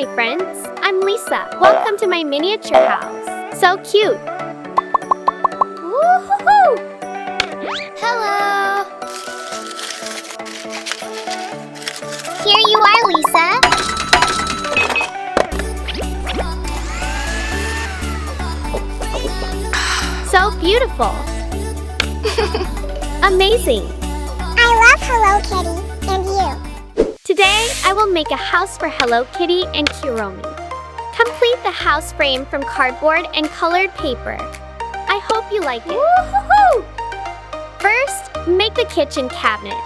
my friends. I'm Lisa. Welcome to my miniature house. So cute. Woo-hoo-hoo! Hello! Here you are, Lisa. So beautiful. Amazing. I love Hello Kitty. And you? Today, I will make a house for Hello Kitty and Kuromi. Complete the house frame from cardboard and colored paper. I hope you like it. Woo-hoo-hoo! First, make the kitchen cabinet.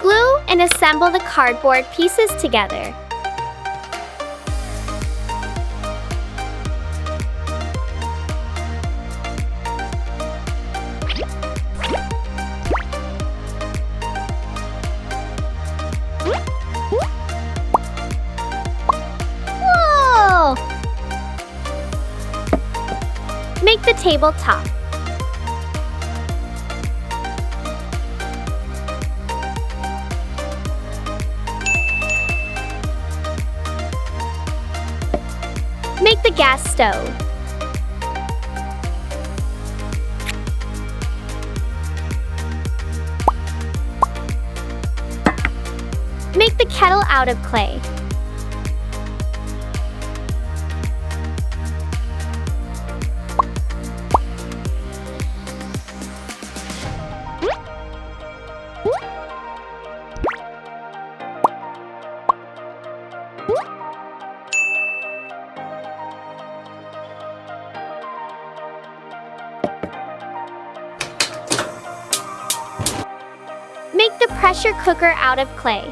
Glue and assemble the cardboard pieces together. Whoa! Make the tabletop. Make the gas stove. Make the kettle out of clay. Make the pressure cooker out of clay.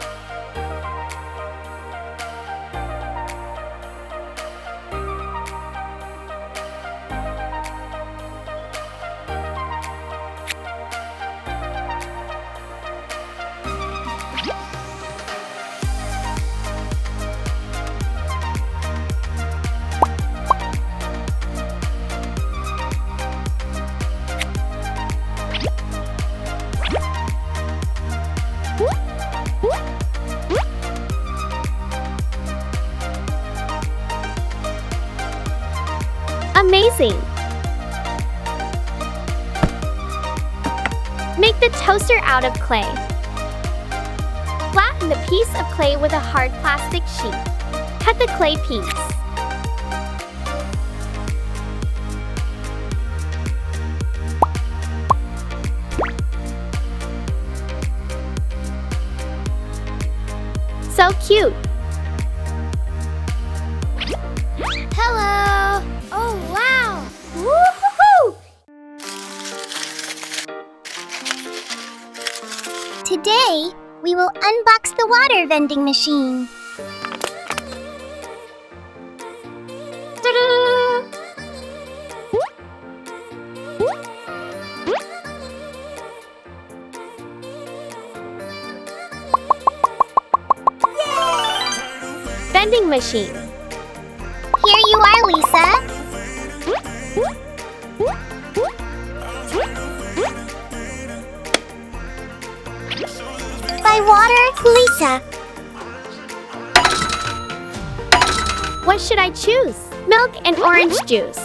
Amazing! Make the toaster out of clay. Flatten the piece of clay with a hard plastic sheet. Cut the clay piece. So cute! Hello! Oh, wow! Woo-hoo-hoo! Today, we will unbox the water vending machine. Ta-da! Vending machine. Here you are, Lisa. Buy water, Lisa. What should I choose? Milk and orange juice.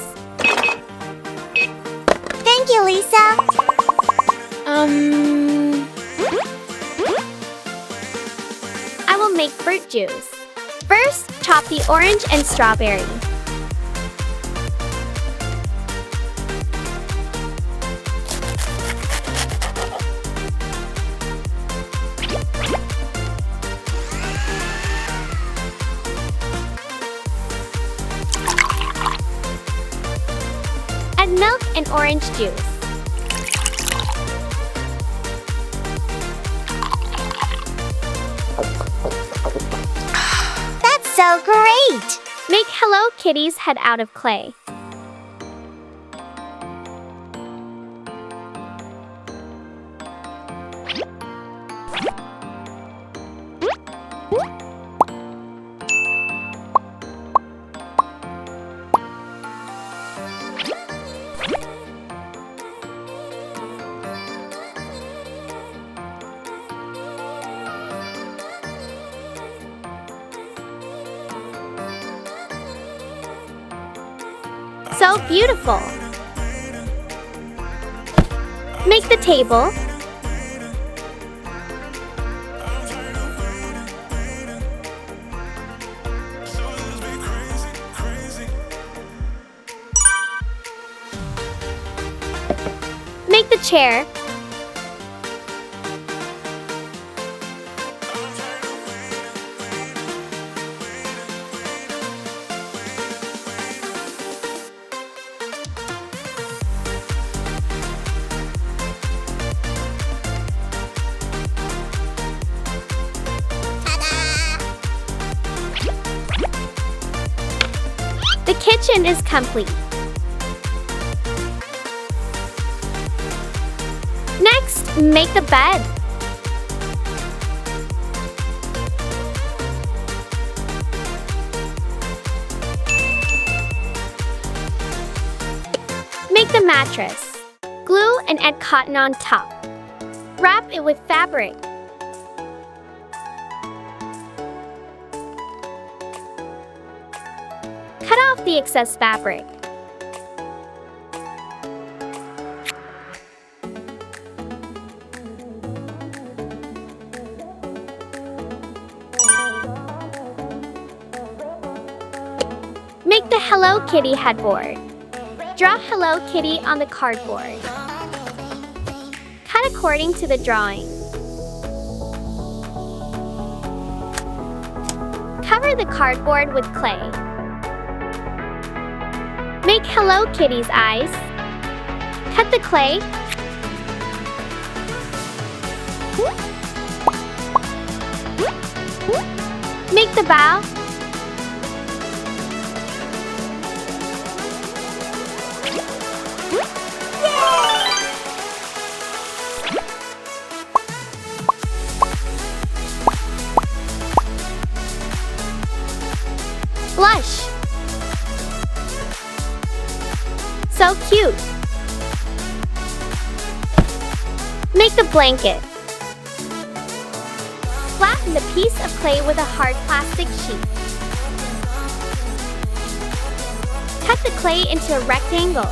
Thank you, Lisa. I will make fruit juice. First, chop the orange and strawberry. Add milk and orange juice. That's so great! Make Hello Kitty's head out of clay. So beautiful! Make the table. Make the chair. The kitchen is complete. Next, make the bed. Make the mattress. Glue and add cotton on top. Wrap it with fabric. Cut off the excess fabric. Make the Hello Kitty headboard. Draw Hello Kitty on the cardboard. Cut according to the drawing. Cover the cardboard with clay. Make Hello Kitty's eyes. Cut the clay. Make the bow. Blush. So cute. Make the blanket. Flatten the piece of clay with a hard plastic sheet. Cut the clay into a rectangle.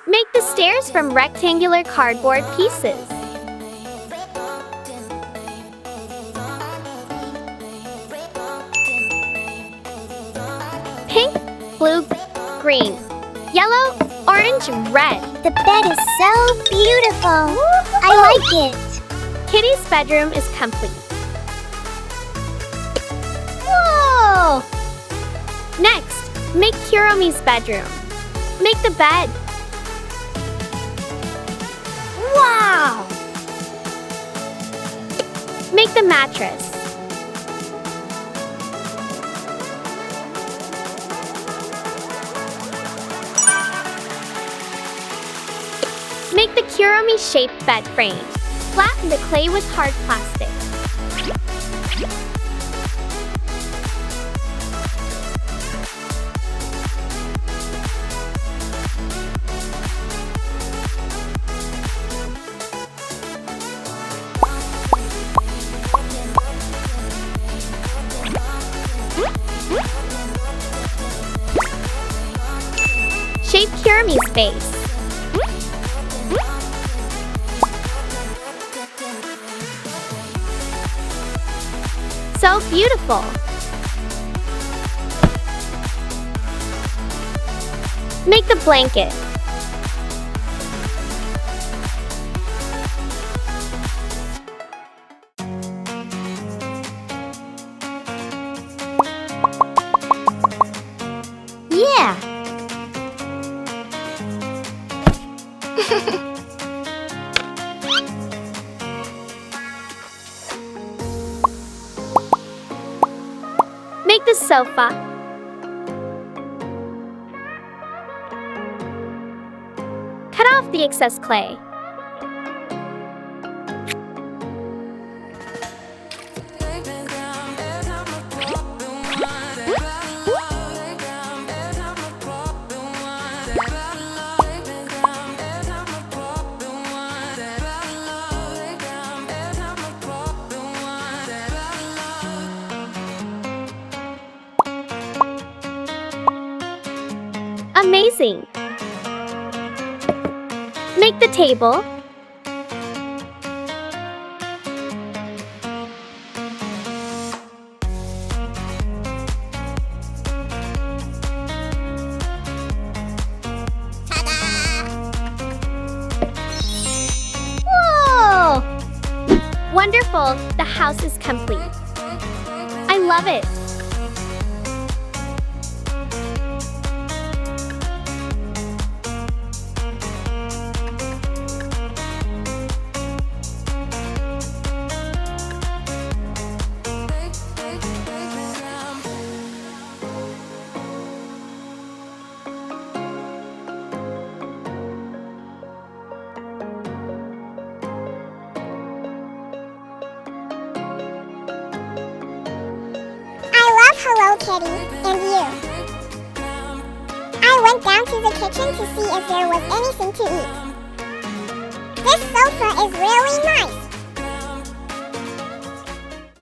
Make the stairs from rectangular cardboard pieces. Pink, blue, green, yellow, orange, red. The bed is so beautiful. I like it. Kitty's bedroom is complete. Whoa! Next, make Kuromi's bedroom. Make the bed. Wow! Make the mattress. Make the Kuromi-shaped bed frame. Flatten the clay with hard plastic. Shape Kuromi's face. So beautiful! Make the blanket. Yeah! Make the sofa. Cut off the excess clay. Amazing! Make the table. Whoa! Wonderful! The house is complete. I love it. Hello Kitty, and you. I went down to the kitchen to see if there was anything to eat. This sofa is really nice.